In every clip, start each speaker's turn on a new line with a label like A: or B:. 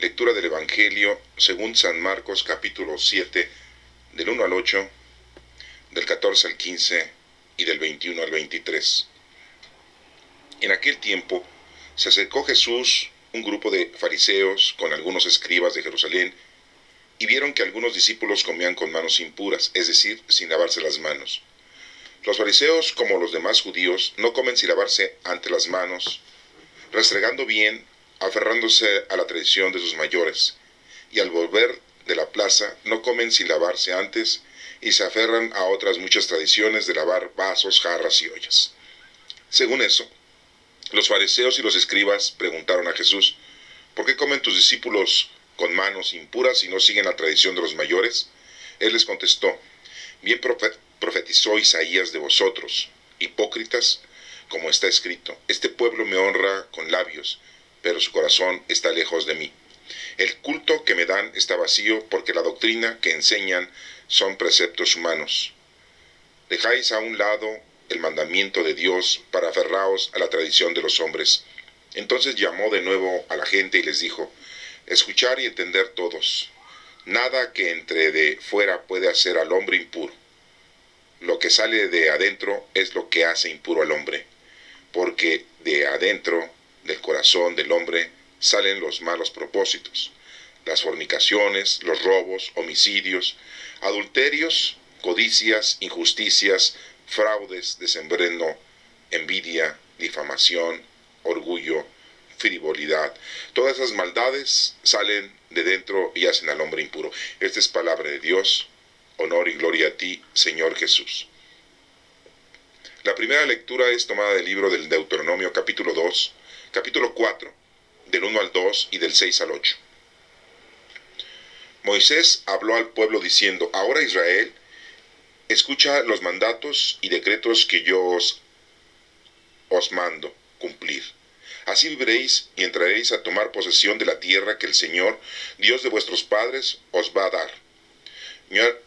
A: Lectura del Evangelio según San Marcos capítulo 7, del 1 al 8, del 14 al 15 y del 21 al 23. En aquel tiempo se acercó Jesús un grupo de fariseos con algunos escribas de Jerusalén y vieron que algunos discípulos comían con manos impuras, es decir, sin lavarse las manos. Los fariseos, como los demás judíos, no comen sin lavarse ante las manos, restregando bien, aferrándose a la tradición de sus mayores, y al volver de la plaza no comen sin lavarse antes, y se aferran a otras muchas tradiciones de lavar vasos, jarras y ollas. Según eso, los fariseos y los escribas preguntaron a Jesús: ¿por qué comen tus discípulos con manos impuras y no siguen la tradición de los mayores? Él les contestó: bien profetizó Isaías de vosotros, hipócritas, como está escrito: este pueblo me honra con labios, pero su corazón está lejos de mí. El culto que me dan está vacío, porque la doctrina que enseñan son preceptos humanos. Dejáis a un lado el mandamiento de Dios para aferraos a la tradición de los hombres. Entonces llamó de nuevo a la gente y les dijo: escuchar y entender todos. Nada que entre de fuera puede hacer al hombre impuro. Lo que sale de adentro es lo que hace impuro al hombre, porque de adentro, del corazón del hombre, salen los malos propósitos, las fornicaciones, los robos, homicidios, adulterios, codicias, injusticias, fraudes, desenfreno, envidia, difamación, orgullo, frivolidad. Todas esas maldades salen de dentro y hacen al hombre impuro. Esta es palabra de Dios. Honor y gloria a ti, Señor Jesús. La primera lectura es tomada del libro del Deuteronomio capítulo 2, capítulo 4, del 1 al 2 y del 6 al 8. Moisés habló al pueblo diciendo: ahora Israel, escucha los mandatos y decretos que yo os mando cumplir. Así viviréis y entraréis a tomar posesión de la tierra que el Señor, Dios de vuestros padres, os va a dar.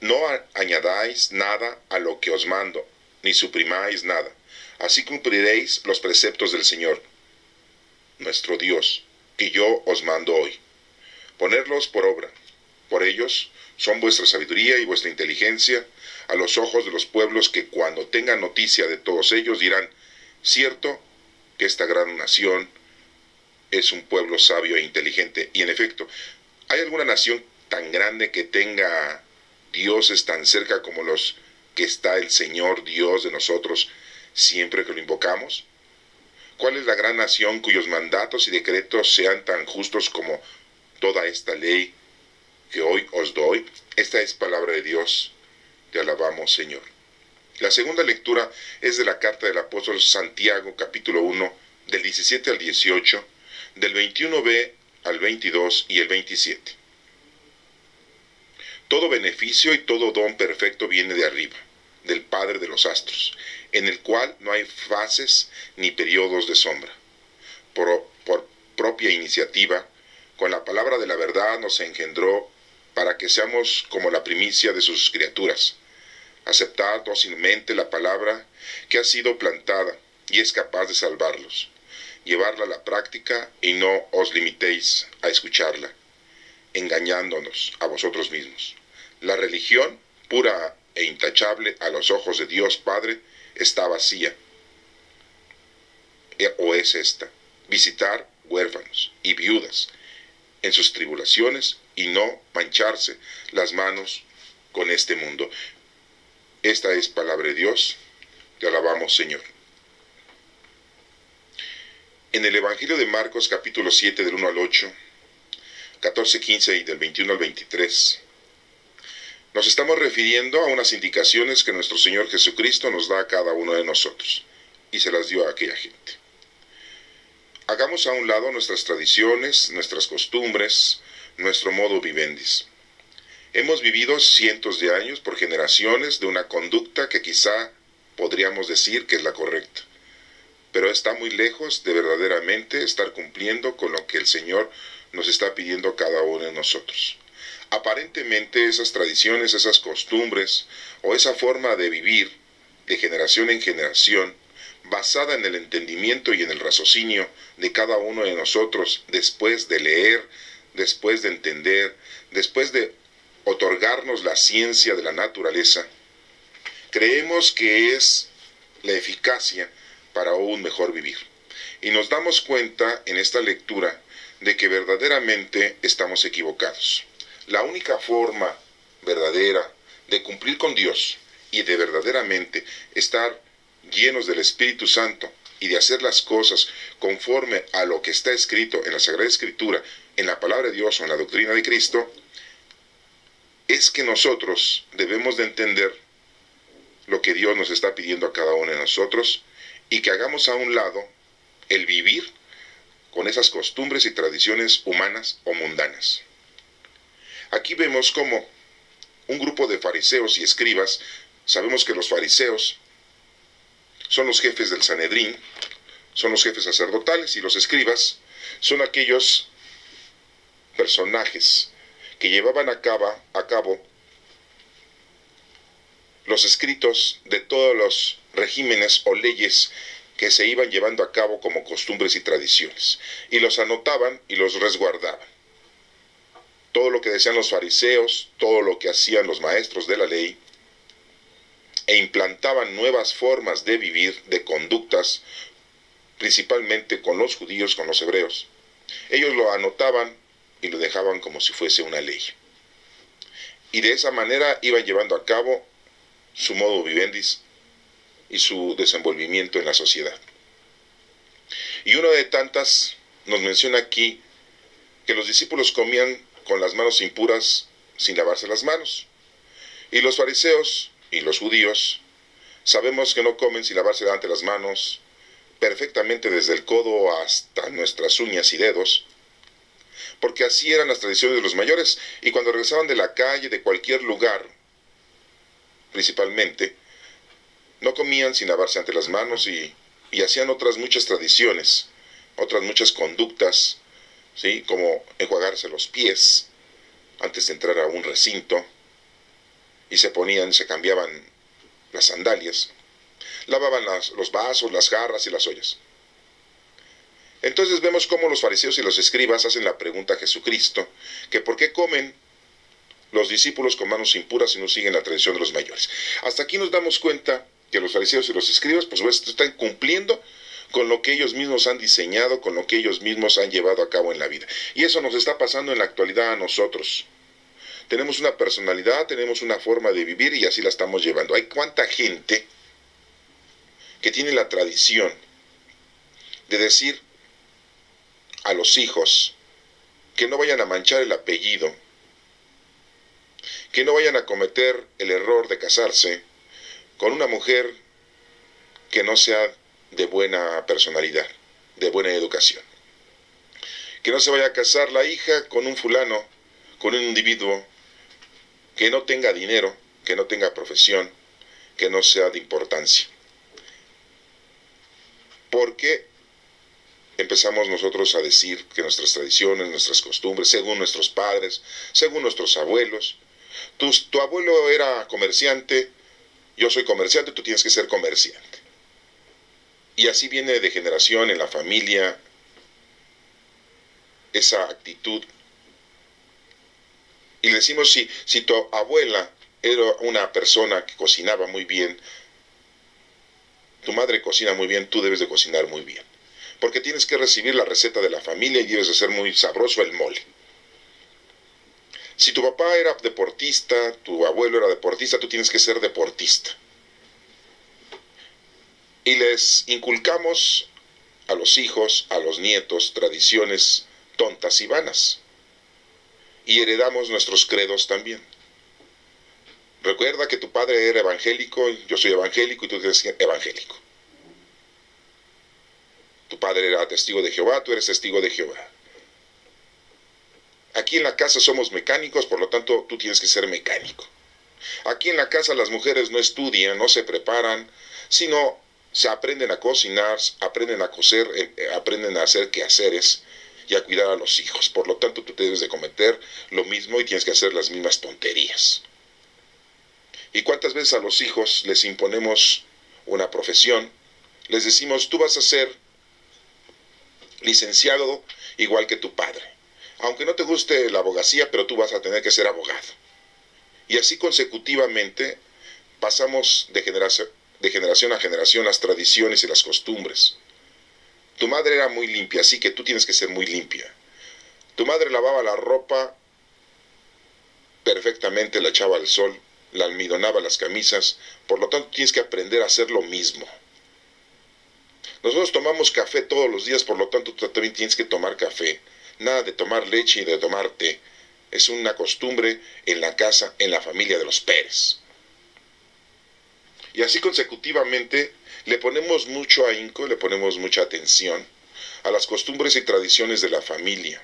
A: No añadáis nada a lo que os mando, ni suprimáis nada. Así cumpliréis los preceptos del Señor, nuestro Dios, que yo os mando hoy. Ponerlos por obra. Por ellos son vuestra sabiduría y vuestra inteligencia a los ojos de los pueblos, que cuando tengan noticia de todos ellos dirán: cierto que esta gran nación es un pueblo sabio e inteligente. Y en efecto, ¿hay alguna nación tan grande que tenga dioses tan cerca como los que está el Señor Dios de nosotros siempre que lo invocamos? ¿Cuál es la gran nación cuyos mandatos y decretos sean tan justos como toda esta ley que hoy os doy? Esta es palabra de Dios. Te alabamos, Señor. La segunda lectura es de la carta del apóstol Santiago, capítulo 1, del 17 al 18, del 21b al 22 y el 27. Todo beneficio y todo don perfecto viene de arriba, del Padre de los astros, en el cual no hay fases ni periodos de sombra. Por propia iniciativa, con la palabra de la verdad nos engendró para que seamos como la primicia de sus criaturas. Aceptad dócilmente la palabra que ha sido plantada y es capaz de salvarlos. Llevarla a la práctica y no os limitéis a escucharla, engañándonos a vosotros mismos. La religión, pura e intachable a los ojos de Dios Padre, está vacía. O es esta: visitar huérfanos y viudas en sus tribulaciones y no mancharse las manos con este mundo. Esta es palabra de Dios. Te alabamos, Señor. En el Evangelio de Marcos capítulo 7 del 1 al 8, 14, 15 y del 21 al 23, nos estamos refiriendo a unas indicaciones que nuestro Señor Jesucristo nos da a cada uno de nosotros, y se las dio a aquella gente. Hagamos a un lado nuestras tradiciones, nuestras costumbres, nuestro modo vivendis. Hemos vivido cientos de años, por generaciones, de una conducta que quizá podríamos decir que es la correcta, pero está muy lejos de verdaderamente estar cumpliendo con lo que el Señor nos está pidiendo a cada uno de nosotros. Aparentemente esas tradiciones, esas costumbres o esa forma de vivir de generación en generación, basada en el entendimiento y en el raciocinio de cada uno de nosotros después de leer, después de entender, después de otorgarnos la ciencia de la naturaleza, creemos que es la eficacia para un mejor vivir. Y nos damos cuenta en esta lectura de que verdaderamente estamos equivocados. La única forma verdadera de cumplir con Dios y de verdaderamente estar llenos del Espíritu Santo y de hacer las cosas conforme a lo que está escrito en la Sagrada Escritura, en la palabra de Dios o en la doctrina de Cristo, es que nosotros debemos de entender lo que Dios nos está pidiendo a cada uno de nosotros y que hagamos a un lado el vivir con esas costumbres y tradiciones humanas o mundanas. Aquí vemos como un grupo de fariseos y escribas, sabemos que los fariseos son los jefes del Sanedrín, son los jefes sacerdotales, y los escribas son aquellos personajes que llevaban a cabo los escritos de todos los regímenes o leyes que se iban llevando a cabo como costumbres y tradiciones, y los anotaban y los resguardaban. Todo lo que decían los fariseos, todo lo que hacían los maestros de la ley, e implantaban nuevas formas de vivir, de conductas, principalmente con los judíos, con los hebreos. Ellos lo anotaban y lo dejaban como si fuese una ley. Y de esa manera iban llevando a cabo su modo vivendis y su desenvolvimiento en la sociedad. Y una de tantas nos menciona aquí que los discípulos comían con las manos impuras sin lavarse las manos. Y los fariseos y los judíos sabemos que no comen sin lavarse delante las manos, perfectamente desde el codo hasta nuestras uñas y dedos, porque así eran las tradiciones de los mayores, y cuando regresaban de la calle, de cualquier lugar, principalmente, no comían sin lavarse ante las manos y hacían otras muchas tradiciones, otras muchas conductas, ¿sí? Como enjuagarse los pies antes de entrar a un recinto, y se cambiaban las sandalias, lavaban los vasos, las jarras y las ollas. Entonces vemos cómo los fariseos y los escribas hacen la pregunta a Jesucristo, que por qué comen los discípulos con manos impuras y no siguen la tradición de los mayores. Hasta aquí nos damos cuenta que los fariseos y los escribas pues están cumpliendo con lo que ellos mismos han diseñado, con lo que ellos mismos han llevado a cabo en la vida. Y eso nos está pasando en la actualidad a nosotros. Tenemos una personalidad, tenemos una forma de vivir y así la estamos llevando. Hay cuánta gente que tiene la tradición de decir a los hijos que no vayan a manchar el apellido, que no vayan a cometer el error de casarse con una mujer que no sea de buena personalidad, de buena educación. Que no se vaya a casar la hija con un fulano, con un individuo que no tenga dinero, que no tenga profesión, que no sea de importancia. Porque empezamos nosotros a decir que nuestras tradiciones, nuestras costumbres, según nuestros padres, según nuestros abuelos, tu abuelo era comerciante, yo soy comerciante, tú tienes que ser comerciante. Y así viene de generación en la familia esa actitud. Y le decimos, si tu abuela era una persona que cocinaba muy bien, tu madre cocina muy bien, tú debes de cocinar muy bien. Porque tienes que recibir la receta de la familia y debes de ser muy sabroso el mole. Si tu papá era deportista, tu abuelo era deportista, tú tienes que ser deportista. Y les inculcamos a los hijos, a los nietos, tradiciones tontas y vanas. Y heredamos nuestros credos también. Recuerda que tu padre era evangélico, yo soy evangélico y tú eres evangélico. Tu padre era testigo de Jehová, tú eres testigo de Jehová. Aquí en la casa somos mecánicos, por lo tanto tú tienes que ser mecánico. Aquí en la casa las mujeres no estudian, no se preparan, sino se aprenden a cocinar, aprenden a coser, aprenden a hacer quehaceres y a cuidar a los hijos. Por lo tanto tú debes de cometer lo mismo y tienes que hacer las mismas tonterías. ¿Y cuántas veces a los hijos les imponemos una profesión? Les decimos, tú vas a ser licenciado igual que tu padre. aunque no te guste la abogacía, pero tú vas a tener que ser abogado. Y así consecutivamente pasamos de generación a generación las tradiciones y las costumbres. Tu madre era muy limpia, así que tú tienes que ser muy limpia. Tu madre lavaba la ropa perfectamente, la echaba al sol, la almidonaba las camisas, por lo tanto tienes que aprender a hacer lo mismo. Nosotros tomamos café todos los días, por lo tanto tú también tienes que tomar café. Nada de tomar leche y de tomar té. Es una costumbre en la casa, en la familia de los Pérez. Y así consecutivamente le ponemos mucho ahínco, le ponemos mucha atención a las costumbres y tradiciones de la familia.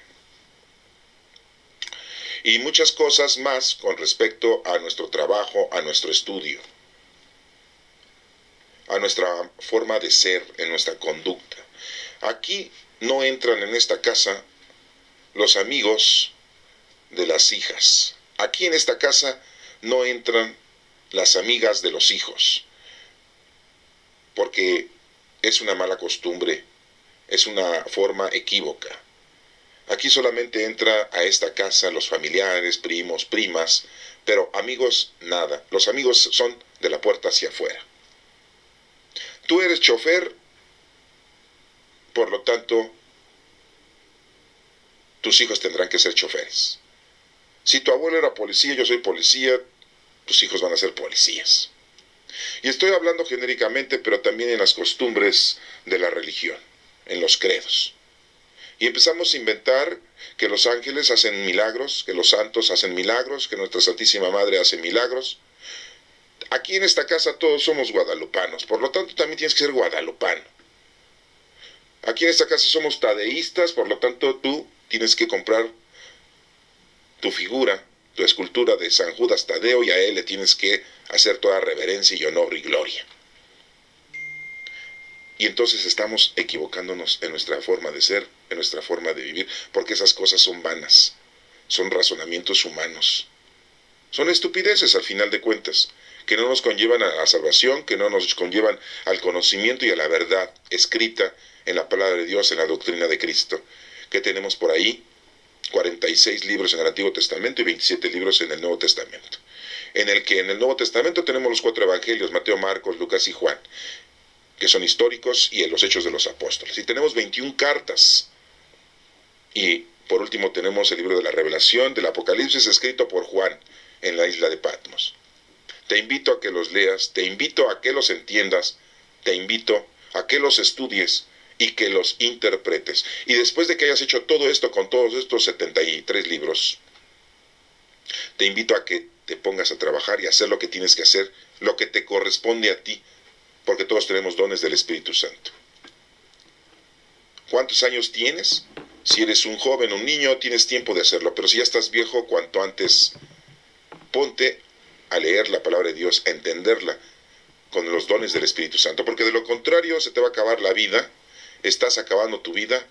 A: Y muchas cosas más con respecto a nuestro trabajo, a nuestro estudio, a nuestra forma de ser, en nuestra conducta. Aquí no entran en esta casa los amigos de las hijas. Aquí en esta casa no entran las amigas de los hijos, porque es una mala costumbre, es una forma equívoca. Aquí solamente entra a esta casa los familiares, primos, primas, pero amigos nada. Los amigos son de la puerta hacia afuera. Tú eres chofer, por lo tanto, tus hijos tendrán que ser choferes. Si tu abuelo era policía, yo soy policía, tus hijos van a ser policías. Y estoy hablando genéricamente, pero también en las costumbres de la religión, en los credos. Y empezamos a inventar que los ángeles hacen milagros, que los santos hacen milagros, que nuestra Santísima Madre hace milagros. Aquí en esta casa todos somos guadalupanos, por lo tanto también tienes que ser guadalupano. Aquí en esta casa somos tadeístas, por lo tanto tú tienes que comprar tu figura, tu escultura de San Judas Tadeo, y a él le tienes que hacer toda reverencia y honor y gloria. Y entonces estamos equivocándonos en nuestra forma de ser, en nuestra forma de vivir, porque esas cosas son vanas, son razonamientos humanos, son estupideces al final de cuentas, que no nos conllevan a la salvación, que no nos conllevan al conocimiento y a la verdad escrita en la palabra de Dios, en la doctrina de Cristo, que tenemos por ahí 46 libros en el Antiguo Testamento y 27 libros en el Nuevo Testamento, en el que en el Nuevo Testamento tenemos los 4 evangelios, Mateo, Marcos, Lucas y Juan, que son históricos, y en los Hechos de los Apóstoles. Y tenemos 21 cartas. Y por último tenemos el libro de la Revelación, del Apocalipsis, escrito por Juan en la isla de Patmos. Te invito a que los leas, te invito a que los entiendas, te invito a que los estudies y que los interpretes. Y después de que hayas hecho todo esto con todos estos 73 libros, te invito a que te pongas a trabajar y a hacer lo que tienes que hacer, lo que te corresponde a ti, porque todos tenemos dones del Espíritu Santo. ¿Cuántos años tienes? Si eres un joven, un niño, tienes tiempo de hacerlo, pero si ya estás viejo, cuanto antes ponte a leer la palabra de Dios, a entenderla con los dones del Espíritu Santo, porque de lo contrario se te va a acabar la vida, estás acabando tu vida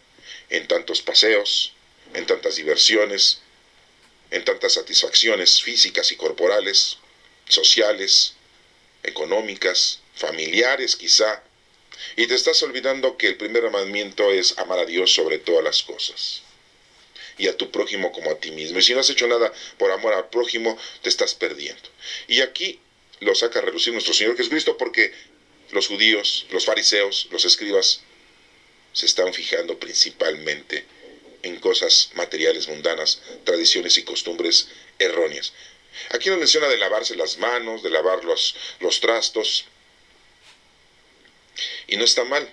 A: en tantos paseos, en tantas diversiones, en tantas satisfacciones físicas y corporales, sociales, económicas, familiares quizá, y te estás olvidando que el primer mandamiento es amar a Dios sobre todas las cosas y a tu prójimo como a ti mismo. Y si no has hecho nada por amor al prójimo, te estás perdiendo. Y aquí lo saca a relucir nuestro Señor Jesucristo, porque los judíos, los fariseos, los escribas se están fijando principalmente en cosas materiales mundanas, tradiciones y costumbres erróneas. Aquí nos menciona de lavarse las manos, de lavar los trastos, y no está mal,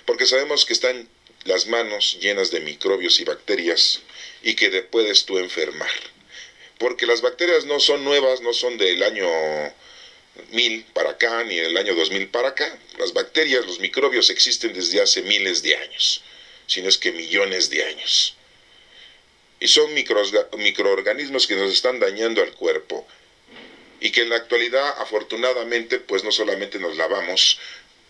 A: porque sabemos que están las manos llenas de microbios y bacterias, y que te puedes tú enfermar. Porque las bacterias no son nuevas, no son del año 1000 para acá, ni del año 2000 para acá. Las bacterias, los microbios existen desde hace miles de años, si no es que millones de años. Y son microorganismos que nos están dañando al cuerpo, y que en la actualidad, afortunadamente, pues no solamente nos lavamos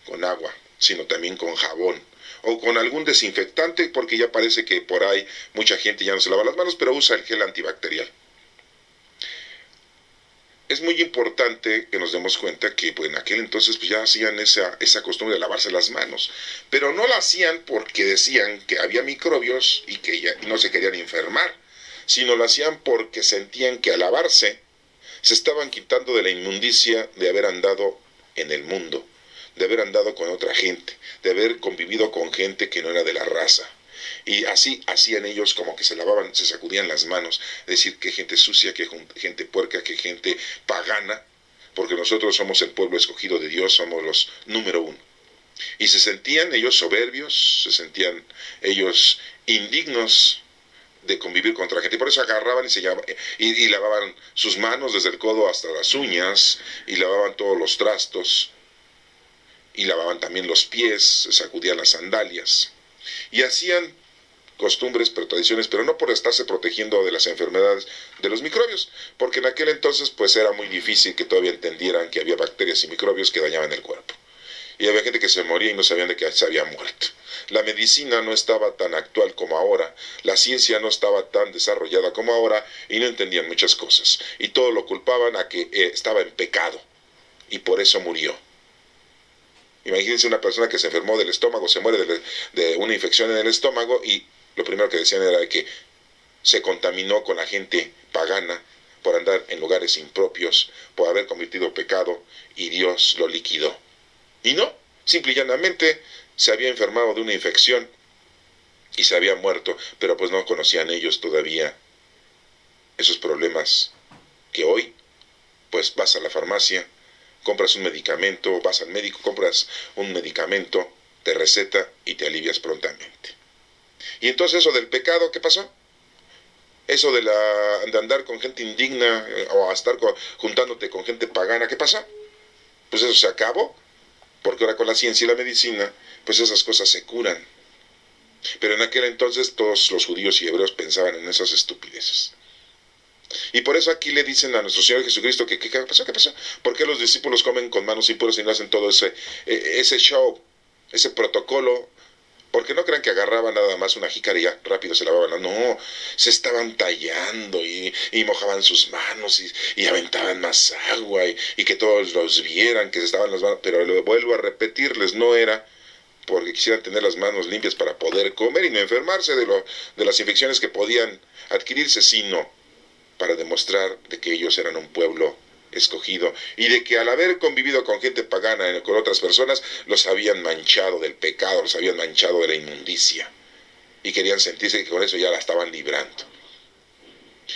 A: con agua, sino también con jabón o con algún desinfectante, porque ya parece que por ahí mucha gente ya no se lava las manos, pero usa el gel antibacterial. es muy importante que nos demos cuenta que pues, en aquel entonces pues, ya hacían esa costumbre de lavarse las manos, pero no la hacían porque decían que había microbios y que ya no se querían enfermar, sino lo hacían porque sentían que al lavarse se estaban quitando de la inmundicia de haber andado en el mundo, de haber andado con otra gente, de haber convivido con gente que no era de la raza. Y así hacían ellos como que se lavaban, se sacudían las manos, decir que gente sucia, que gente puerca, que gente pagana, porque nosotros somos el pueblo escogido de Dios, somos los número uno. Y se sentían ellos soberbios, se sentían ellos indignos de convivir con otra gente. Y por eso agarraban y lavaban sus manos desde el codo hasta las uñas, y lavaban todos los trastos, y lavaban también los pies, se sacudían las sandalias. Y hacían costumbres, pero tradiciones, pero no por estarse protegiendo de las enfermedades de los microbios, porque en aquel entonces pues era muy difícil que todavía entendieran que había bacterias y microbios que dañaban el cuerpo. Y había gente que se moría y no sabían de que se había muerto. La medicina no estaba tan actual como ahora, la ciencia no estaba tan desarrollada como ahora y no entendían muchas cosas. Y todo lo culpaban a que estaba en pecado y por eso murió. Imagínense una persona que se enfermó del estómago, se muere de una infección en el estómago y lo primero que decían era que se contaminó con la gente pagana por andar en lugares impropios, por haber cometido pecado y Dios lo liquidó. Y no, simple y llanamente se había enfermado de una infección y se había muerto, pero pues no conocían ellos todavía esos problemas que hoy, pues vas a la farmacia, compras un medicamento, vas al médico, compras un medicamento, te receta y te alivias prontamente. Y entonces eso del pecado, ¿qué pasó? Eso de andar con gente indigna o a estar juntándote con gente pagana, ¿qué pasó? Pues eso se acabó, porque ahora con la ciencia y la medicina, pues esas cosas se curan. Pero en aquel entonces todos los judíos y hebreos pensaban en esas estupideces. Y por eso aquí le dicen a nuestro Señor Jesucristo que ¿qué pasó? ¿Qué pasó? ¿Por qué los discípulos comen con manos impuras y no hacen todo ese show, ese protocolo? Porque no crean que agarraban nada más una jícara y ya rápido se lavaban. No, se estaban tallando y mojaban sus manos y aventaban más agua y que todos los vieran que se estaban las manos. Pero lo vuelvo a repetirles, no era porque quisieran tener las manos limpias para poder comer y no enfermarse de las infecciones que podían adquirirse, sino para demostrar de que ellos eran un pueblo escogido y de que al haber convivido con gente pagana, con otras personas, los habían manchado del pecado, los habían manchado de la inmundicia y querían sentirse que con eso ya la estaban librando.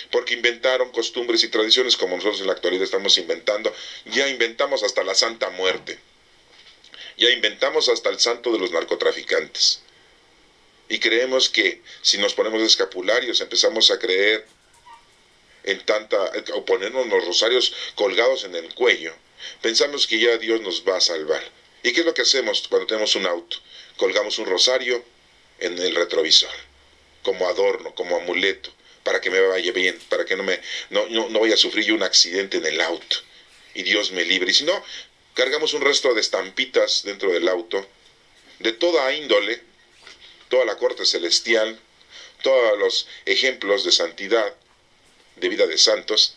A: Porque inventaron costumbres y tradiciones como nosotros en la actualidad estamos inventando. Ya inventamos hasta la Santa Muerte, ya inventamos hasta el santo de los narcotraficantes. Y creemos que si nos ponemos escapularios empezamos a creer o ponernos los rosarios colgados en el cuello, pensamos que ya Dios nos va a salvar. ¿Y qué es lo que hacemos cuando tenemos un auto? Colgamos un rosario en el retrovisor, como adorno, como amuleto, para que me vaya bien, para que no vaya a sufrir yo un accidente en el auto y Dios me libre. Y si no, cargamos un resto de estampitas dentro del auto, de toda índole, toda la corte celestial, todos los ejemplos de santidad, de vida de santos,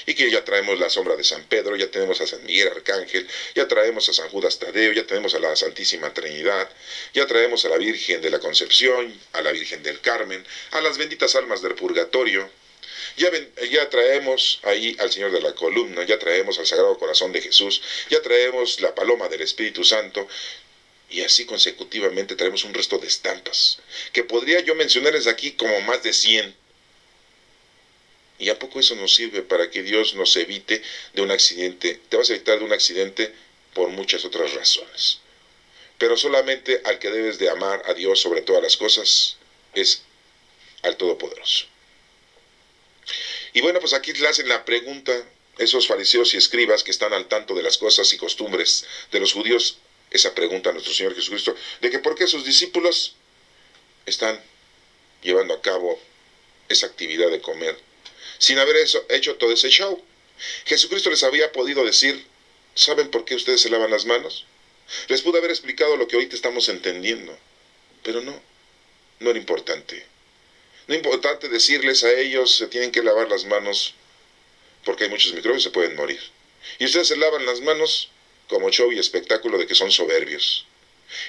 A: y que ya traemos la sombra de San Pedro, ya tenemos a San Miguel Arcángel, ya traemos a San Judas Tadeo, ya tenemos a la Santísima Trinidad, ya traemos a la Virgen de la Concepción, a la Virgen del Carmen, a las benditas almas del purgatorio, ya traemos ahí al Señor de la Columna, ya traemos al Sagrado Corazón de Jesús, ya traemos la paloma del Espíritu Santo, y así consecutivamente traemos un resto de estampas, que podría yo mencionarles aquí como más de 100. ¿Y a poco eso nos sirve para que Dios nos evite de un accidente? Te vas a evitar de un accidente por muchas otras razones. Pero solamente al que debes de amar a Dios sobre todas las cosas es al Todopoderoso. Y bueno, pues aquí le hacen la pregunta esos fariseos y escribas que están al tanto de las cosas y costumbres de los judíos, esa pregunta a nuestro Señor Jesucristo, de que por qué sus discípulos están llevando a cabo esa actividad de comer sin haber hecho todo ese show. Jesucristo les había podido decir, ¿saben por qué ustedes se lavan las manos? Les pudo haber explicado lo que ahorita estamos entendiendo, pero no era importante. No era importante decirles a ellos, se tienen que lavar las manos porque hay muchos microbios, se pueden morir. Y ustedes se lavan las manos como show y espectáculo de que son soberbios.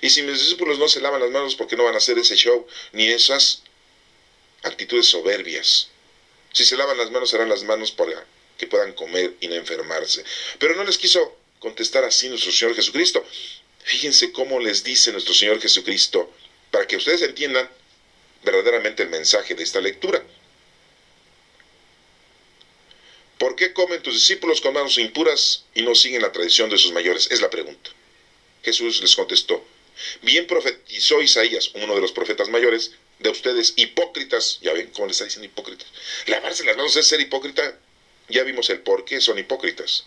A: Y si mis discípulos no se lavan las manos, ¿por qué no van a hacer ese show ni esas actitudes soberbias? Si se lavan las manos, serán las manos para que puedan comer y no enfermarse. Pero no les quiso contestar así nuestro Señor Jesucristo. Fíjense cómo les dice nuestro Señor Jesucristo, para que ustedes entiendan verdaderamente el mensaje de esta lectura. ¿Por qué comen tus discípulos con manos impuras y no siguen la tradición de sus mayores? Es la pregunta. Jesús les contestó, bien profetizó Isaías, uno de los profetas mayores, de ustedes hipócritas. Ya ven cómo le está diciendo hipócritas. Lavarse las manos es ser hipócrita. Ya vimos el por qué son hipócritas.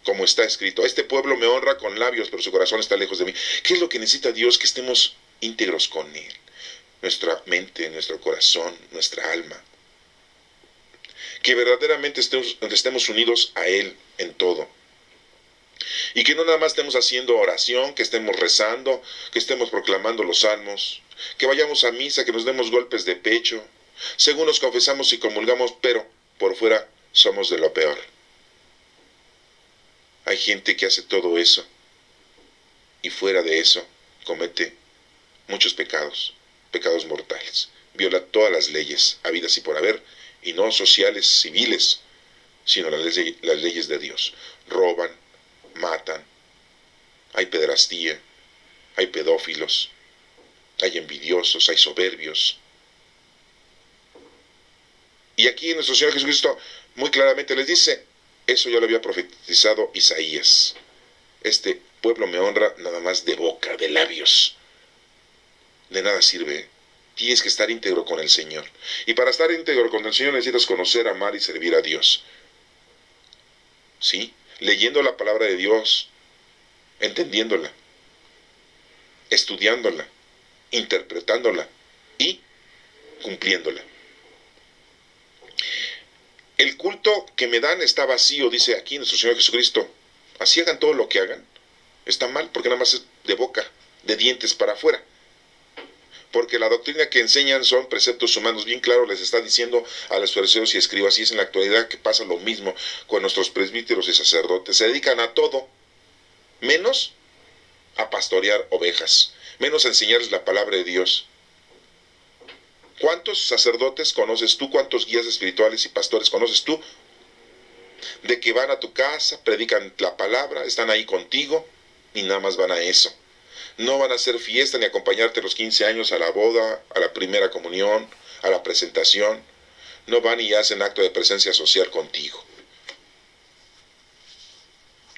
A: Como está escrito, este pueblo me honra con labios, pero su corazón está lejos de mí. ¿Qué es lo que necesita Dios? Que estemos íntegros con Él. Nuestra mente, nuestro corazón, nuestra alma. Que verdaderamente estemos unidos a Él en todo. Y que no nada más estemos haciendo oración, que estemos rezando, que estemos proclamando los salmos, que vayamos a misa, que nos demos golpes de pecho, según nos confesamos y comulgamos, pero por fuera somos de lo peor. Hay gente que hace todo eso y fuera de eso comete muchos pecados, pecados mortales. Viola todas las leyes habidas y por haber, y no sociales, civiles, sino las leyes de Dios. Roban, matan, hay pederastía, hay pedófilos, hay envidiosos, hay soberbios. Y aquí nuestro Señor Jesucristo muy claramente les dice, eso ya lo había profetizado Isaías. Este pueblo me honra nada más de boca, de labios. De nada sirve. Tienes que estar íntegro con el Señor. Y para estar íntegro con el Señor necesitas conocer, amar y servir a Dios. ¿Sí? Leyendo la palabra de Dios, entendiéndola, estudiándola, interpretándola y cumpliéndola. El culto que me dan está vacío, dice aquí nuestro Señor Jesucristo. Así hagan todo lo que hagan. Está mal, porque nada más es de boca, de dientes para afuera. Porque la doctrina que enseñan son preceptos humanos. Bien claro les está diciendo a los fariseos y escribas, y es en la actualidad que pasa lo mismo con nuestros presbíteros y sacerdotes. Se dedican a todo, menos a pastorear ovejas, menos a enseñarles la palabra de Dios. ¿Cuántos sacerdotes conoces tú? ¿Cuántos guías espirituales y pastores conoces tú? De que van a tu casa, predican la palabra, están ahí contigo y nada más van a eso. No van a hacer fiesta ni acompañarte a los 15 años, a la boda, a la primera comunión, a la presentación. No van y hacen acto de presencia social contigo.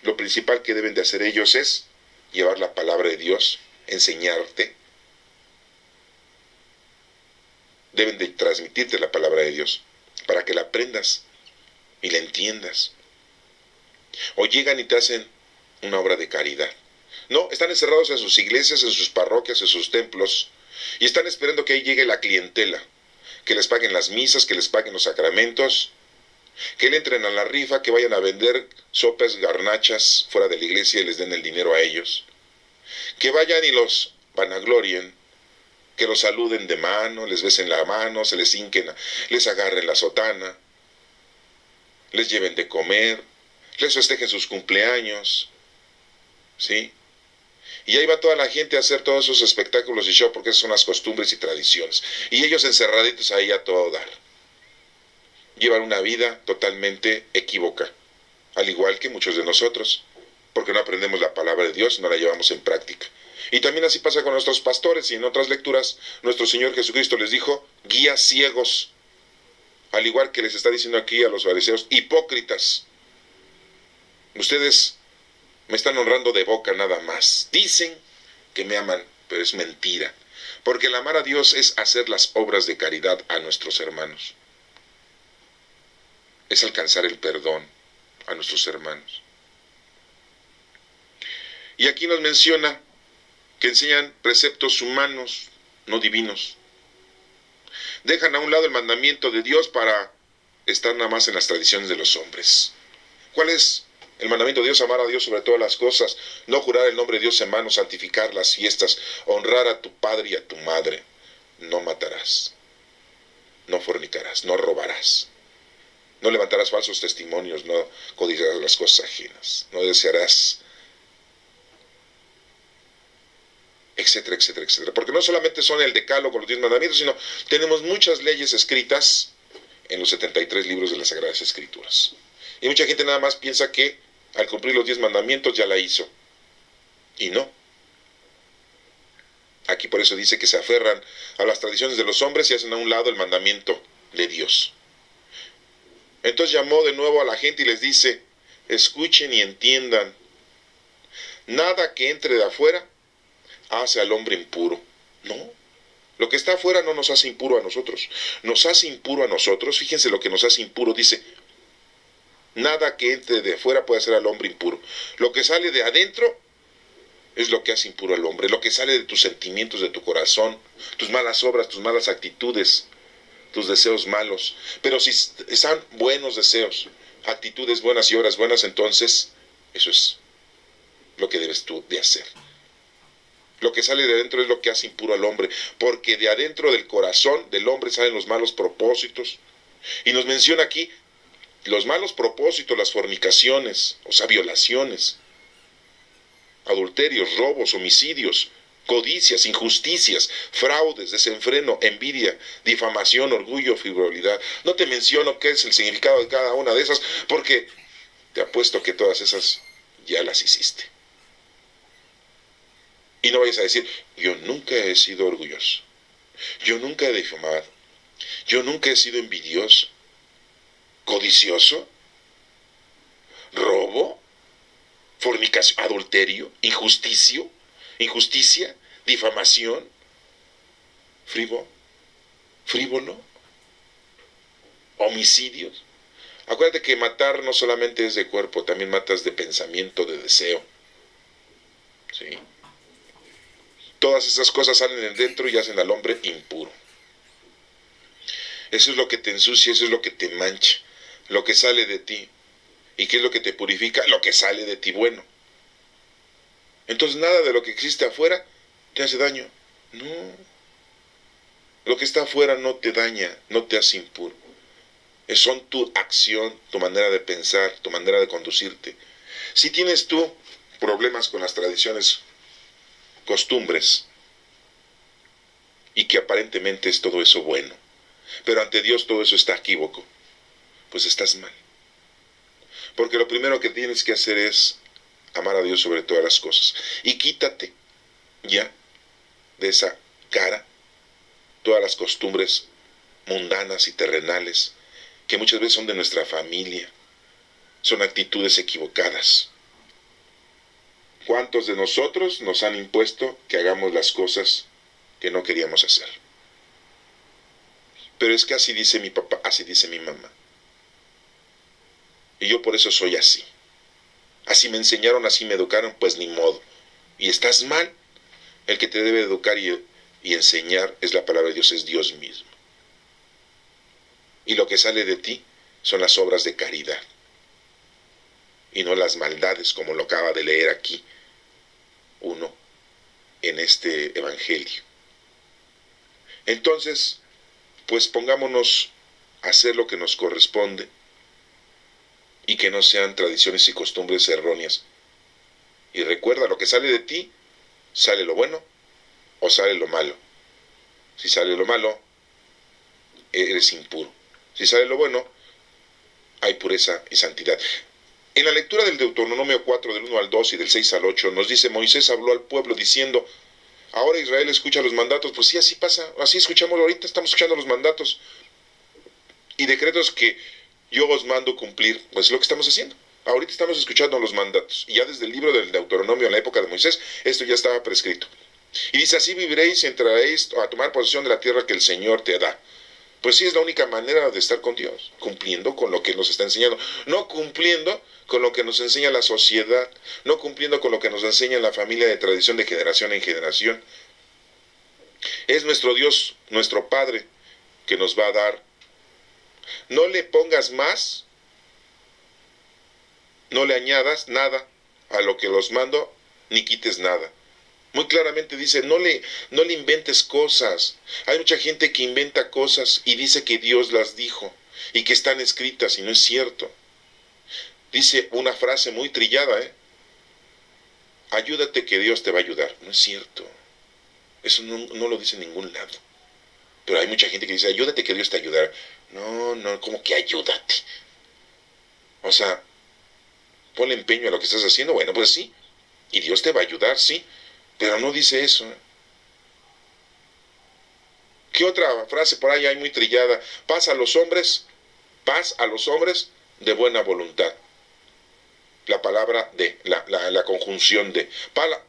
A: Lo principal que deben de hacer ellos es llevar la palabra de Dios, enseñarte. Deben de transmitirte la palabra de Dios para que la aprendas y la entiendas. O llegan y te hacen una obra de caridad. No, están encerrados en sus iglesias, en sus parroquias, en sus templos, y están esperando que ahí llegue la clientela, que les paguen las misas, que les paguen los sacramentos, que le entren a la rifa, que vayan a vender sopas, garnachas fuera de la iglesia y les den el dinero a ellos, que vayan y los vanaglorien, que los saluden de mano, les besen la mano, se les hinquen, les agarren la sotana, les lleven de comer, les festejen sus cumpleaños, ¿sí? Y ahí va toda la gente a hacer todos esos espectáculos y show, porque esas son las costumbres y tradiciones. Y ellos encerraditos ahí a todo dar. Llevan una vida totalmente equívoca, al igual que muchos de nosotros, porque no aprendemos la palabra de Dios, no la llevamos en práctica. Y también así pasa con nuestros pastores, y en otras lecturas nuestro Señor Jesucristo les dijo, guías ciegos, al igual que les está diciendo aquí a los fariseos, hipócritas. Ustedes me están honrando de boca nada más. Dicen que me aman, pero es mentira. Porque el amar a Dios es hacer las obras de caridad a nuestros hermanos. Es alcanzar el perdón a nuestros hermanos. Y aquí nos menciona que enseñan preceptos humanos, no divinos. Dejan a un lado el mandamiento de Dios para estar nada más en las tradiciones de los hombres. ¿Cuál es el mandamiento de Dios? Amar a Dios sobre todas las cosas, no jurar el nombre de Dios en vano, santificar las fiestas, honrar a tu padre y a tu madre. No matarás, no fornicarás, no robarás, No levantarás falsos testimonios, no codiciarás las cosas ajenas, no desearás, etcétera, etcétera, etcétera. Porque no solamente son el decálogo, los 10 mandamientos, sino tenemos muchas leyes escritas en los 73 libros de las Sagradas Escrituras. Y mucha gente nada más piensa que al cumplir los 10 mandamientos ya la hizo. Y no. Aquí por eso dice que se aferran a las tradiciones de los hombres y hacen a un lado el mandamiento de Dios. Entonces llamó de nuevo a la gente y les dice, escuchen y entiendan, nada que entre de afuera hace al hombre impuro. No, lo que está afuera no nos hace impuro a nosotros. Nos hace impuro a nosotros, fíjense lo que nos hace impuro, dice, nada que entre de afuera puede hacer al hombre impuro. Lo que sale de adentro es lo que hace impuro al hombre, lo que sale de tus sentimientos, de tu corazón, tus malas obras, tus malas actitudes, tus deseos malos. Pero si están buenos deseos, actitudes buenas y obras buenas, entonces eso es lo que debes tú de hacer. Lo que sale de adentro es lo que hace impuro al hombre, porque de adentro del corazón del hombre salen los malos propósitos. Y nos menciona aquí los malos propósitos, las fornicaciones, o sea, violaciones, adulterios, robos, homicidios, codicias, injusticias, fraudes, desenfreno, envidia, difamación, orgullo, frivolidad. No te menciono qué es el significado de cada una de esas, porque te apuesto que todas esas ya las hiciste. Y no vayas a decir, yo nunca he sido orgulloso, yo nunca he difamado, yo nunca he sido envidioso, codicioso, robo, fornicación, adulterio, injusticia, difamación, frívolo, homicidios. Acuérdate que matar no solamente es de cuerpo, también matas de pensamiento, de deseo. ¿Sí? Todas esas cosas salen de dentro y hacen al hombre impuro. Eso es lo que te ensucia, eso es lo que te mancha, lo que sale de ti. ¿Y qué es lo que te purifica? Lo que sale de ti bueno. Entonces nada de lo que existe afuera te hace daño. No. Lo que está afuera no te daña, no te hace impuro. Son tu acción, tu manera de pensar, tu manera de conducirte. Si tienes tú problemas con las tradiciones, costumbres, y que aparentemente es todo eso bueno, pero ante Dios todo eso está equívoco, pues estás mal. Porque lo primero que tienes que hacer es amar a Dios sobre todas las cosas. Y quítate ya de esa cara todas las costumbres mundanas y terrenales que muchas veces son de nuestra familia. Son actitudes equivocadas. ¿Cuántos de nosotros nos han impuesto que hagamos las cosas que no queríamos hacer? Pero es que así dice mi papá, así dice mi mamá. Y yo por eso soy así. Así me enseñaron, así me educaron, pues ni modo. Y estás mal. El que te debe educar y enseñar es la palabra de Dios, es Dios mismo. Y lo que sale de ti son las obras de caridad. Y no las maldades, como lo acaba de leer aquí uno en este evangelio. Entonces, pues pongámonos a hacer lo que nos corresponde y que no sean tradiciones y costumbres erróneas. Y recuerda, lo que sale de ti, sale lo bueno o sale lo malo. Si sale lo malo, eres impuro. Si sale lo bueno, hay pureza y santidad. En la lectura del Deuteronomio 4, del 1 al 2 y del 6 al 8, nos dice, Moisés habló al pueblo diciendo, ahora Israel escucha los mandatos. Pues sí, así pasa, así escuchamos ahorita, estamos escuchando los mandatos y decretos que yo os mando cumplir. Pues es lo que estamos haciendo. Ahorita estamos escuchando los mandatos. Y ya desde el libro del Deuteronomio, en la época de Moisés, esto ya estaba prescrito. Y dice, así viviréis y entraréis a tomar posesión de la tierra que el Señor te da. Pues sí, es la única manera de estar con Dios, cumpliendo con lo que nos está enseñando. No cumpliendo con lo que nos enseña la sociedad, no cumpliendo con lo que nos enseña la familia de tradición de generación en generación. Es nuestro Dios, nuestro Padre, que nos va a dar. No le pongas más, no le añadas nada a lo que los mando, ni quites nada. Muy claramente dice, no le inventes cosas. Hay mucha gente que inventa cosas y dice que Dios las dijo. y que están escritas y no es cierto. Dice una frase muy trillada, ayúdate que Dios te va a ayudar. No es cierto. Eso no lo dice en ningún lado. Pero hay mucha gente que dice, ayúdate que Dios te ayudará. No, ¿cómo que ayúdate? O sea, ponle empeño a lo que estás haciendo. Bueno, pues sí. Y Dios te va a ayudar, sí. Pero no dice eso. ¿Qué otra frase por ahí hay muy trillada? Paz a los hombres de buena voluntad. La palabra de, la conjunción de.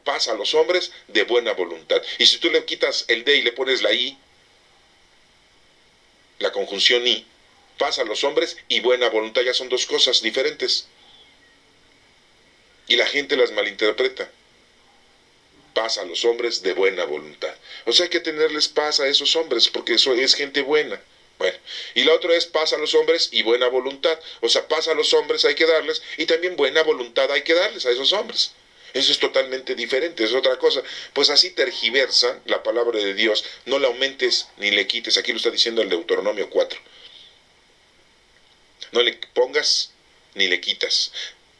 A: Paz a los hombres de buena voluntad. Y si tú le quitas el de y le pones la i, la conjunción i, paz a los hombres y buena voluntad, ya son dos cosas diferentes. Y la gente las malinterpreta. Paz a los hombres de buena voluntad. O sea, hay que tenerles paz a esos hombres, porque eso es gente buena. Bueno, y la otra es paz a los hombres y buena voluntad. O sea, paz a los hombres hay que darles y también buena voluntad hay que darles a esos hombres. Eso es totalmente diferente, es otra cosa. Pues así tergiversa la palabra de Dios. No la aumentes ni le quites. Aquí lo está diciendo el Deuteronomio 4. No le pongas ni le quitas,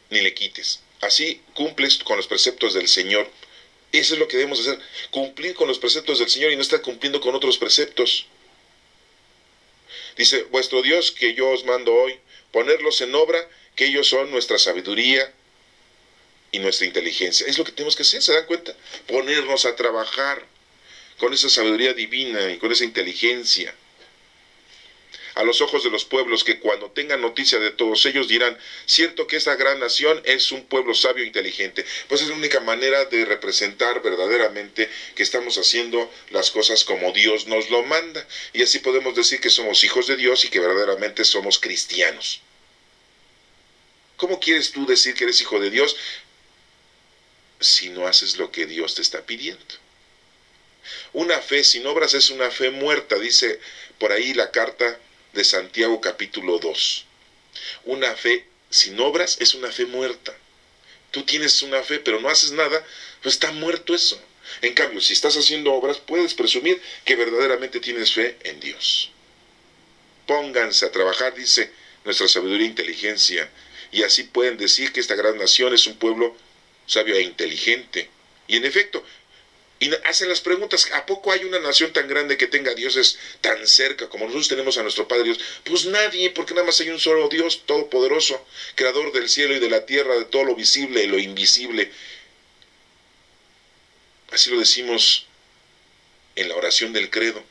A: ni le quites. Así cumples con los preceptos del Señor. Eso es lo que debemos hacer, cumplir con los preceptos del Señor y no estar cumpliendo con otros preceptos. Dice, vuestro Dios que yo os mando hoy, ponerlos en obra, que ellos son nuestra sabiduría y nuestra inteligencia. Es lo que tenemos que hacer, ¿se dan cuenta? Ponernos a trabajar con esa sabiduría divina y con esa inteligencia. A los ojos de los pueblos que cuando tengan noticia de todos ellos dirán, cierto que esta gran nación es un pueblo sabio e inteligente. Pues es la única manera de representar verdaderamente que estamos haciendo las cosas como Dios nos lo manda. Y así podemos decir que somos hijos de Dios y que verdaderamente somos cristianos. ¿Cómo quieres tú decir que eres hijo de Dios si no haces lo que Dios te está pidiendo? Una fe sin obras es una fe muerta, dice por ahí la carta de Santiago capítulo 2. Una fe sin obras es una fe muerta. Tú tienes una fe pero no haces nada, pues está muerto eso. En cambio, si estás haciendo obras, puedes presumir que verdaderamente tienes fe en Dios. Pónganse a trabajar, dice nuestra sabiduría e inteligencia, y así pueden decir que esta gran nación es un pueblo sabio e inteligente. Y en efecto, y hacen las preguntas, ¿a poco hay una nación tan grande que tenga dioses tan cerca como nosotros tenemos a nuestro Padre Dios? Pues nadie, porque nada más hay un solo Dios todopoderoso, creador del cielo y de la tierra, de todo lo visible y lo invisible. Así lo decimos en la oración del credo.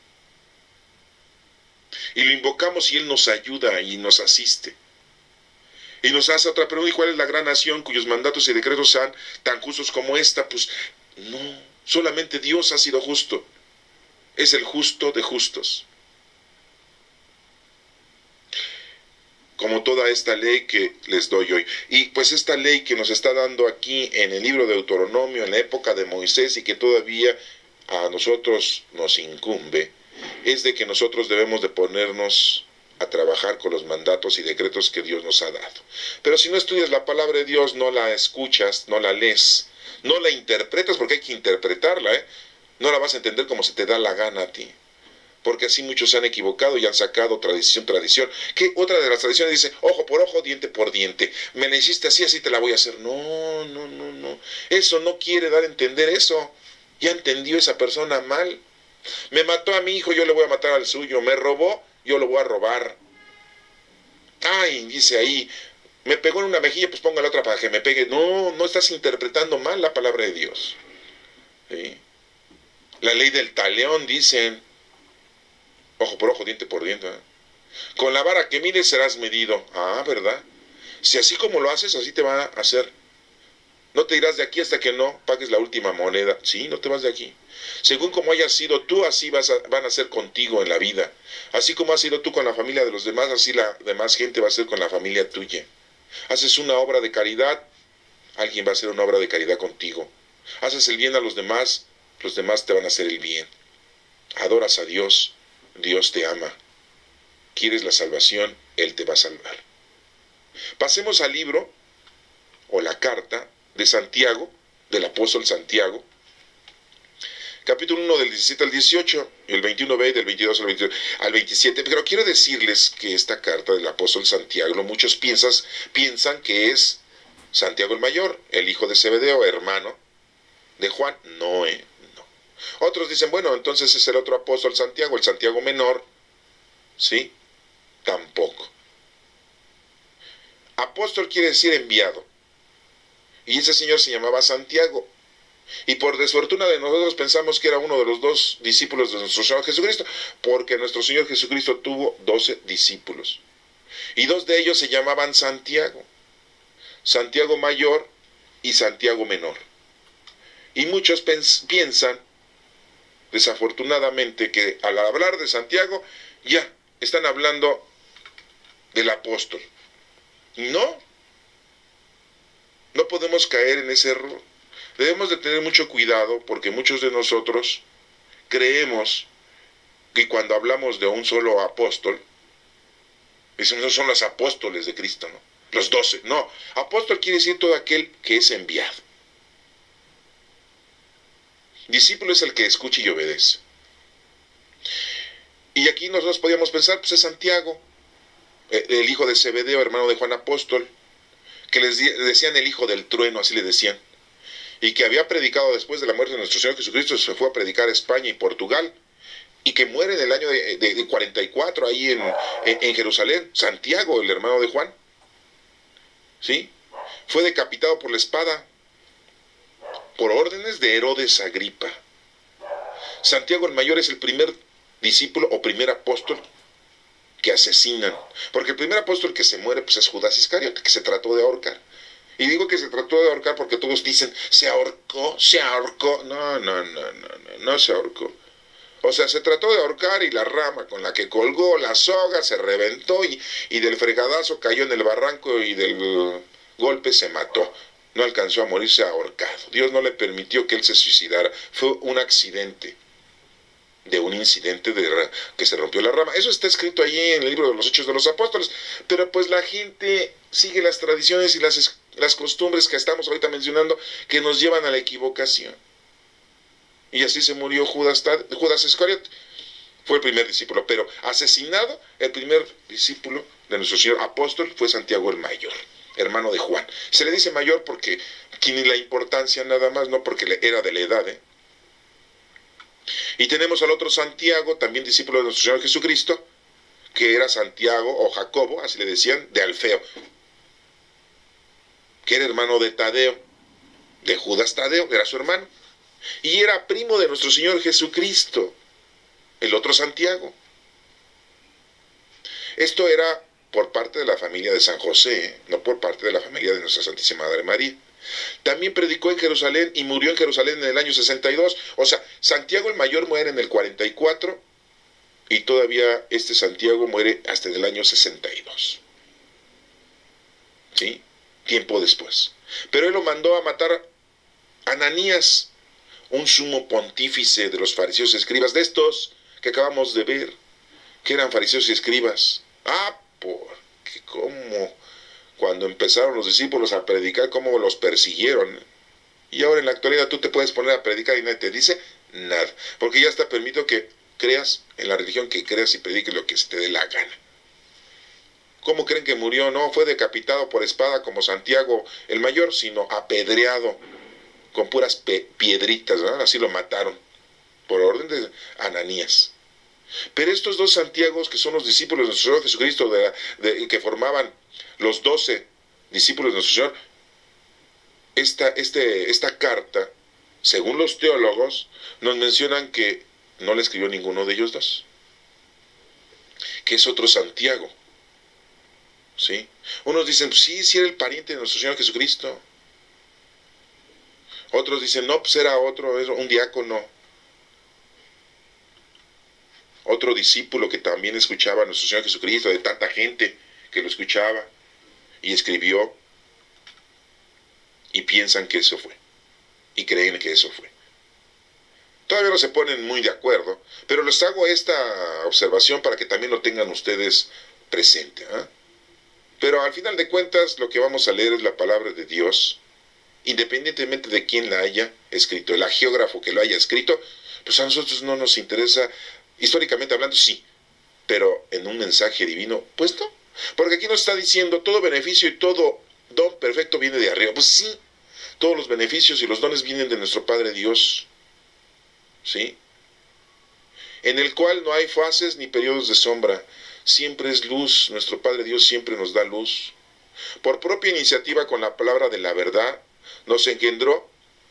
A: Y lo invocamos y Él nos ayuda y nos asiste. Y nos hace otra pregunta, ¿y cuál es la gran nación cuyos mandatos y decretos sean tan justos como esta? Pues no, solamente Dios ha sido justo. Es el justo de justos. Como toda esta ley que les doy hoy. Y pues esta ley que nos está dando aquí en el libro de Deuteronomio, en la época de Moisés y que todavía a nosotros nos incumbe, es de que nosotros debemos de ponernos a trabajar con los mandatos y decretos que Dios nos ha dado. Pero si no estudias la palabra de Dios, no la escuchas, no la lees, no la interpretas, porque hay que interpretarla, no la vas a entender como se te da la gana a ti. Porque así muchos se han equivocado y han sacado tradición. Que otra de las tradiciones dice, ojo por ojo, diente por diente. Me la hiciste así, así te la voy a hacer. No. Eso no quiere dar a entender eso. Ya entendió esa persona mal. Me mató a mi hijo, yo le voy a matar al suyo. Me robó, yo lo voy a robar. Ay, dice ahí, me pegó en una mejilla, pues ponga la otra para que me pegue. No estás interpretando mal la palabra de Dios. ¿Sí? La ley del talión, dicen, ojo por ojo, diente por diente. Con la vara que mides serás medido. Ah, ¿verdad? Si así como lo haces, así te va a hacer. No te irás de aquí hasta que no pagues la última moneda. Sí, no te vas de aquí. Según como hayas sido tú, así van a ser contigo en la vida. Así como has sido tú con la familia de los demás, así la demás gente va a ser con la familia tuya. Haces una obra de caridad, alguien va a hacer una obra de caridad contigo. Haces el bien a los demás te van a hacer el bien. Adoras a Dios, Dios te ama. Quieres la salvación, Él te va a salvar. Pasemos al libro o la carta de Santiago, del apóstol Santiago, capítulo 1 del 17 al 18, el 21b del 22 al 27. Pero quiero decirles que esta carta del apóstol Santiago, muchos piensan que es Santiago el Mayor, el hijo de Zebedeo, hermano de Juan. No, no. Otros dicen, bueno, entonces es el otro apóstol Santiago, el Santiago menor. ¿Sí? Tampoco. Apóstol quiere decir enviado. Y ese señor se llamaba Santiago. Y por desfortuna de nosotros pensamos que era uno de los 2 discípulos de nuestro Señor Jesucristo, porque nuestro Señor Jesucristo tuvo 12 discípulos. Y 2 de ellos se llamaban Santiago. Santiago mayor y Santiago menor. Y muchos piensan, desafortunadamente, que al hablar de Santiago, ya están hablando del apóstol. No, no podemos caer en ese error. Debemos de tener mucho cuidado porque muchos de nosotros creemos que cuando hablamos de un solo apóstol, esos son los apóstoles de Cristo, ¿no? Los 12. No, apóstol quiere decir todo aquel que es enviado. Discípulo es el que escucha y obedece. Y aquí nosotros podíamos pensar, pues es Santiago, el hijo de Zebedeo, hermano de Juan Apóstol, que les decían el hijo del trueno, así le decían, y que había predicado después de la muerte de nuestro Señor Jesucristo, se fue a predicar a España y Portugal, y que muere en el año de 44 ahí en Jerusalén. Santiago, el hermano de Juan, ¿sí? Fue decapitado por la espada por órdenes de Herodes Agripa. Santiago el Mayor es el primer discípulo o primer apóstol que asesinan, porque el primer apóstol que se muere pues es Judas Iscariote, que se trató de ahorcar. Y digo que se trató de ahorcar porque todos dicen, se ahorcó. No se ahorcó. O sea, se trató de ahorcar y la rama con la que colgó la soga se reventó y del fregadazo cayó en el barranco y del golpe se mató. No alcanzó a morirse ahorcado. Dios no le permitió que él se suicidara. Fue un accidente de un incidente que se rompió la rama. Eso está escrito ahí en el libro de los Hechos de los Apóstoles. Pero pues la gente sigue las tradiciones y las costumbres que estamos ahorita mencionando que nos llevan a la equivocación. Y así se murió Judas Iscariote. Fue el primer discípulo, pero asesinado, el primer discípulo de nuestro Señor apóstol fue Santiago el Mayor, hermano de Juan. Se le dice mayor porque tiene la importancia nada más, no porque era de la edad, ¿eh? Y tenemos al otro Santiago, también discípulo de nuestro Señor Jesucristo, que era Santiago o Jacobo, así le decían, de Alfeo, que era hermano de Tadeo, de Judas Tadeo, era su hermano, y era primo de nuestro Señor Jesucristo, el otro Santiago. Esto era por parte de la familia de San José, no por parte de la familia de nuestra Santísima Madre María. También predicó en Jerusalén y murió en Jerusalén en el año 62. O sea, Santiago el Mayor muere en el 44 y todavía este Santiago muere hasta en el año 62. ¿Sí? Tiempo después. Pero él lo mandó a matar a Ananías, un sumo pontífice de los fariseos y escribas, de estos que acabamos de ver, que eran fariseos y escribas. Porque cómo cuando empezaron los discípulos a predicar, cómo los persiguieron. Y ahora en la actualidad tú te puedes poner a predicar y nadie te dice nada, porque ya está permitido que creas en la religión que creas y prediques lo que se te dé la gana. ¿Cómo creen que murió? No fue decapitado por espada como Santiago el Mayor, sino apedreado con puras piedritas, ¿verdad? Así lo mataron, por orden de Ananías. Pero estos 2 Santiagos, que son los discípulos de nuestro Señor Jesucristo, que formaban los 12 discípulos de nuestro Señor, esta carta, según los teólogos, nos mencionan que no le escribió ninguno de ellos 2, que es otro Santiago. ¿Sí? Unos dicen, sí era el pariente de nuestro Señor Jesucristo. Otros dicen, no, pues era otro, un diácono. Otro discípulo que también escuchaba a nuestro Señor Jesucristo, de tanta gente que lo escuchaba y escribió, y piensan que eso fue, y creen que eso fue. Todavía no se ponen muy de acuerdo, pero les hago esta observación para que también lo tengan ustedes presente, ¿eh? Pero al final de cuentas lo que vamos a leer es la palabra de Dios, independientemente de quién la haya escrito, el hagiógrafo que lo haya escrito, Pues a nosotros no nos interesa, históricamente hablando, sí, pero en un mensaje divino, pues no. Porque aquí nos está diciendo todo beneficio y todo don perfecto viene de arriba. Pues sí, todos los beneficios y los dones vienen de nuestro Padre Dios, ¿sí? En el cual no hay fases ni periodos de sombra. Siempre es luz, nuestro Padre Dios siempre nos da luz. Por propia iniciativa con la palabra de la verdad, nos engendró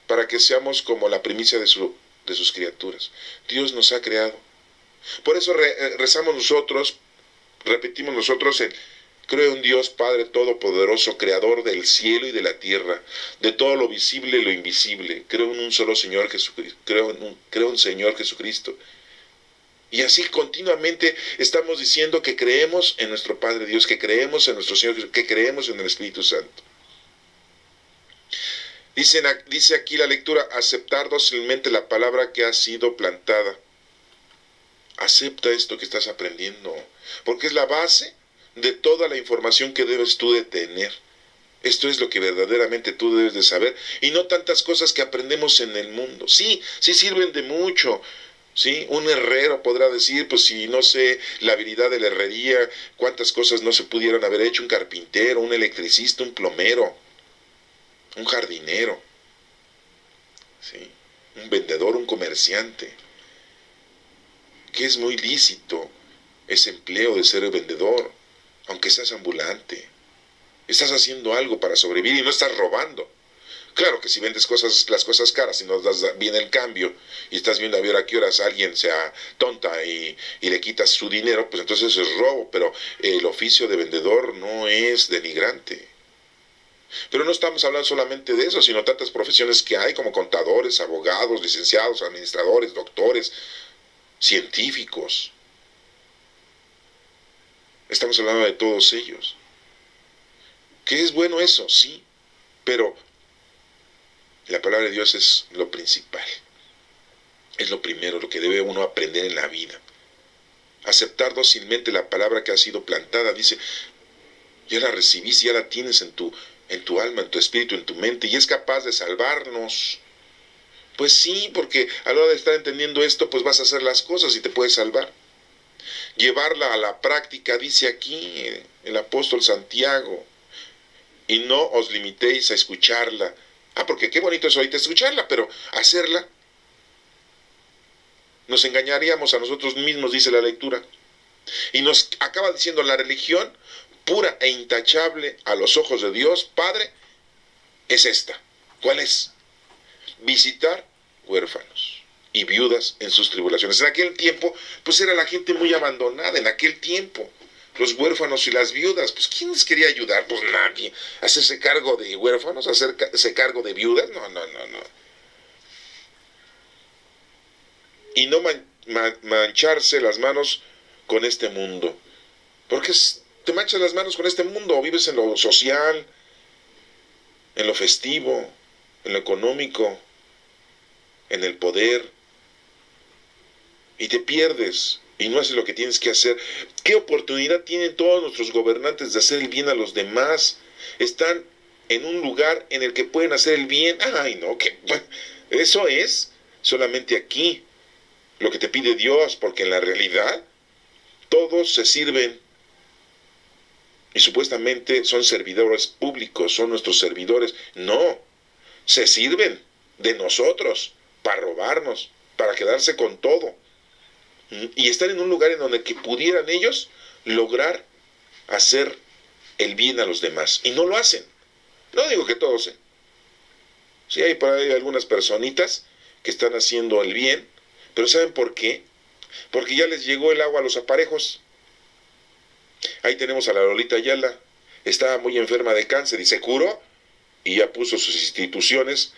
A: para que seamos como la primicia de sus criaturas. Dios nos ha creado. Por eso rezamos nosotros, repetimos nosotros creo en Dios Padre Todopoderoso, Creador del cielo y de la tierra, de todo lo visible y lo invisible. Creo en un solo Señor Jesucristo, creo en Señor Jesucristo. Y así continuamente estamos diciendo que creemos en nuestro Padre Dios, que creemos en nuestro Señor Jesús, que creemos en el Espíritu Santo. Dice aquí la lectura, aceptar dócilmente la palabra que ha sido plantada. Acepta esto que estás aprendiendo, porque es la base de toda la información que debes tú de tener. Esto es lo que verdaderamente tú debes de saber, y no tantas cosas que aprendemos en el mundo. Sí, sí sirven de mucho. ¿Sí? Un herrero podrá decir, pues si no sé la habilidad de la herrería, cuántas cosas no se pudieron haber hecho, un carpintero, un electricista, un plomero, un jardinero, ¿sí? Un vendedor, un comerciante, que es muy lícito ese empleo de ser vendedor, aunque seas ambulante. Estás haciendo algo para sobrevivir y no estás robando. Claro que si vendes las cosas caras y nos das bien el cambio y estás viendo a ver a qué horas alguien sea tonta y le quitas su dinero, pues entonces es robo, pero el oficio de vendedor no es denigrante. Pero no estamos hablando solamente de eso, sino tantas profesiones que hay como contadores, abogados, licenciados, administradores, doctores, científicos. Estamos hablando de todos ellos. ¿Qué es bueno eso? Sí, pero la palabra de Dios es lo principal. Es lo primero, lo que debe uno aprender en la vida. Aceptar dócilmente la palabra que ha sido plantada. Dice, ya la recibiste, ya la tienes en tu alma, en tu espíritu, en tu mente, y es capaz de salvarnos. Pues sí, porque a la hora de estar entendiendo esto, pues vas a hacer las cosas y te puedes salvar. Llevarla a la práctica, dice aquí el apóstol Santiago, y no os limitéis a escucharla. Porque qué bonito es ahorita escucharla, pero hacerla, nos engañaríamos a nosotros mismos, dice la lectura. Y nos acaba diciendo la religión pura e intachable a los ojos de Dios Padre es esta. ¿Cuál es? Visitar huérfanos y viudas en sus tribulaciones. En aquel tiempo, pues era la gente muy abandonada. En aquel tiempo, los huérfanos y las viudas, pues ¿quién les quería ayudar? Pues nadie. ¿Hacerse cargo de huérfanos? ¿Hacerse cargo de viudas? No. Y no mancharse las manos con este mundo. Porque te manchas las manos con este mundo, o vives en lo social, en lo festivo, en lo económico, en el poder, y te pierdes y no haces lo que tienes que hacer. ¿Qué oportunidad tienen todos nuestros gobernantes de hacer el bien a los demás? Están en un lugar en el que pueden hacer el bien. Ay, no, que eso es solamente aquí lo que te pide Dios, porque en la realidad todos se sirven y supuestamente son servidores públicos, son nuestros servidores. No, se sirven de nosotros para robarnos, para quedarse con todo. Y estar en un lugar en donde que pudieran ellos lograr hacer el bien a los demás. Y no lo hacen. No digo que todos, ¿eh? Sí, hay por ahí algunas personitas que están haciendo el bien, pero ¿saben por qué? Porque ya les llegó el agua a los aparejos. Ahí tenemos a la Lolita Ayala. Estaba muy enferma de cáncer y se curó y ya puso sus instituciones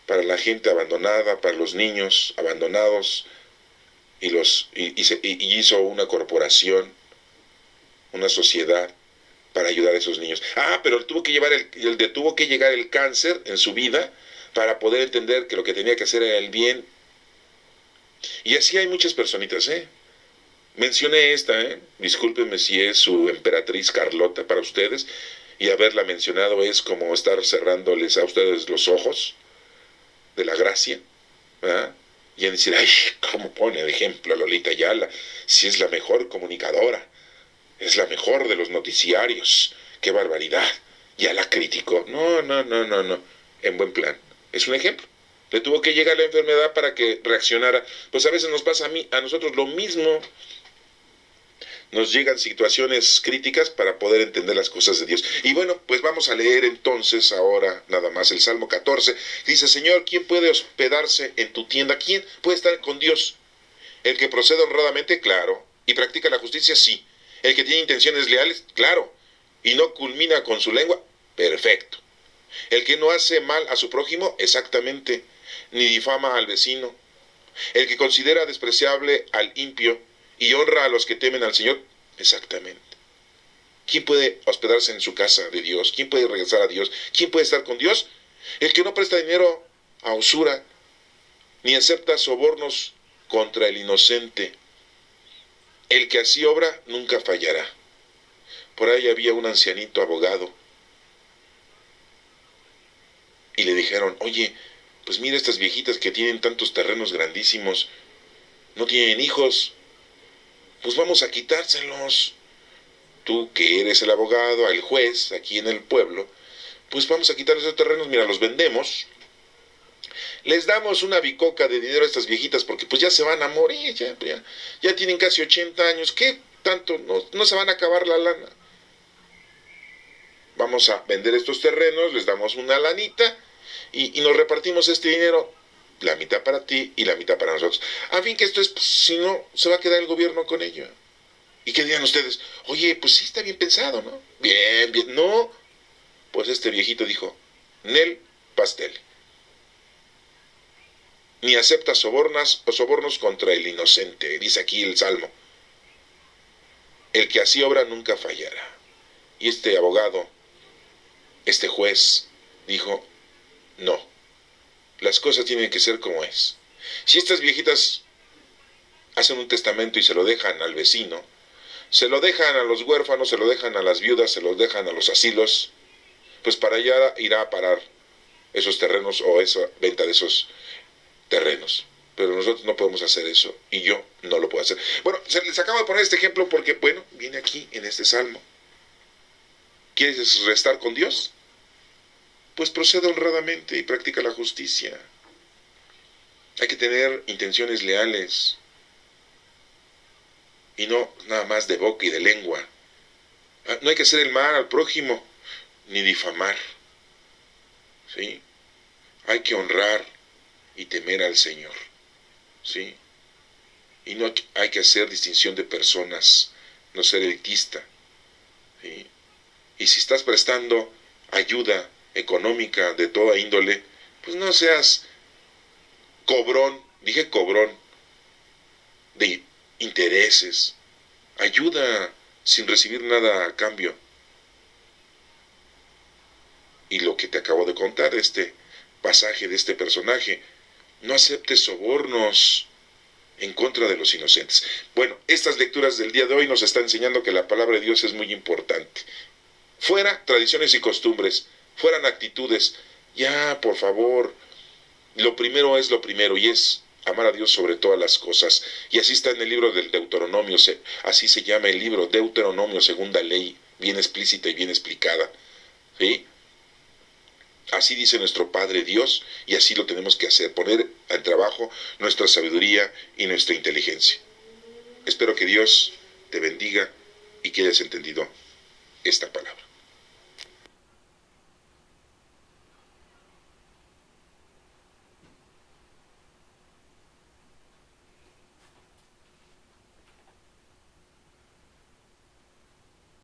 A: para la gente abandonada, para los niños abandonados, y hizo una corporación, una sociedad para ayudar a esos niños. Pero tuvo que llegar el cáncer en su vida para poder entender que lo que tenía que hacer era el bien. Y así hay muchas personitas, ¿eh? Mencioné esta, discúlpenme si es su emperatriz Carlota para ustedes, y haberla mencionado es como estar cerrándoles a ustedes los ojos de la gracia, ¿verdad? Y en decir, ay, ¿cómo pone de ejemplo a Lolita Ayala? Si es la mejor comunicadora, es la mejor de los noticiarios, qué barbaridad. Ya la criticó. No, no, no, no, no. En buen plan. Es un ejemplo. Le tuvo que llegar la enfermedad para que reaccionara. Pues a veces nos pasa a nosotros lo mismo. Nos llegan situaciones críticas para poder entender las cosas de Dios. Y bueno, pues vamos a leer entonces ahora nada más el Salmo 14. Dice, Señor, ¿quién puede hospedarse en tu tienda? ¿Quién puede estar con Dios? El que procede honradamente, claro. Y practica la justicia, sí. El que tiene intenciones leales, claro. Y no culmina con su lengua, perfecto. El que no hace mal a su prójimo, exactamente. Ni difama al vecino. El que considera despreciable al impío y honra a los que temen al Señor, exactamente. ¿Quién puede hospedarse en su casa de Dios? ¿Quién puede regresar a Dios? ¿Quién puede estar con Dios? El que no presta dinero a usura, ni acepta sobornos contra el inocente. El que así obra nunca fallará. Por ahí había un ancianito abogado y le dijeron, oye, pues mira estas viejitas que tienen tantos terrenos grandísimos, no tienen hijos, pues vamos a quitárselos. Tú que eres el abogado, el juez aquí en el pueblo, pues vamos a quitar esos terrenos, mira, los vendemos, les damos una bicoca de dinero a estas viejitas porque pues ya se van a morir, ya tienen casi 80 años, ¿qué tanto? No se van a acabar la lana. Vamos a vender estos terrenos, les damos una lanita y nos repartimos este dinero, la mitad para ti y la mitad para nosotros. A fin que esto es, pues, si no, se va a quedar el gobierno con ello. ¿Y qué dirían ustedes? Oye, pues sí está bien pensado, ¿no? Bien, bien. No, pues este viejito dijo, Nel pastel. Ni acepta sobornas o sobornos contra el inocente, dice aquí el Salmo. El que así obra nunca fallará. Y este abogado, este juez, dijo, no, las cosas tienen que ser como es. Si estas viejitas hacen un testamento y se lo dejan al vecino, se lo dejan a los huérfanos, se lo dejan a las viudas, se lo dejan a los asilos, pues para allá irá a parar esos terrenos o esa venta de esos terrenos. Pero nosotros no podemos hacer eso y yo no lo puedo hacer. Bueno, les acabo de poner este ejemplo porque, bueno, viene aquí en este salmo. ¿Quieres restar con Dios? Pues procede honradamente y practica la justicia. Hay que tener intenciones leales y no nada más de boca y de lengua. No hay que hacer el mal al prójimo ni difamar. ¿Sí? Hay que honrar y temer al Señor. ¿Sí? Y no hay que hacer distinción de personas, no ser elitista. ¿Sí? Y si estás prestando ayuda económica de toda índole, pues no seas cobrón, dije cobrón, de intereses. Ayuda sin recibir nada a cambio. Y lo que te acabo de contar, este pasaje de este personaje, no aceptes sobornos en contra de los inocentes. Bueno, estas lecturas del día de hoy nos están enseñando que la palabra de Dios es muy importante. Fuera tradiciones y costumbres, fueran actitudes. Ya, por favor, lo primero es lo primero y es amar a Dios sobre todas las cosas. Y así está en el libro del Deuteronomio, así se llama el libro, Deuteronomio, segunda ley, bien explícita y bien explicada. ¿Sí? Así dice nuestro Padre Dios y así lo tenemos que hacer, poner al trabajo nuestra sabiduría y nuestra inteligencia. Espero que Dios te bendiga y que hayas entendido esta palabra.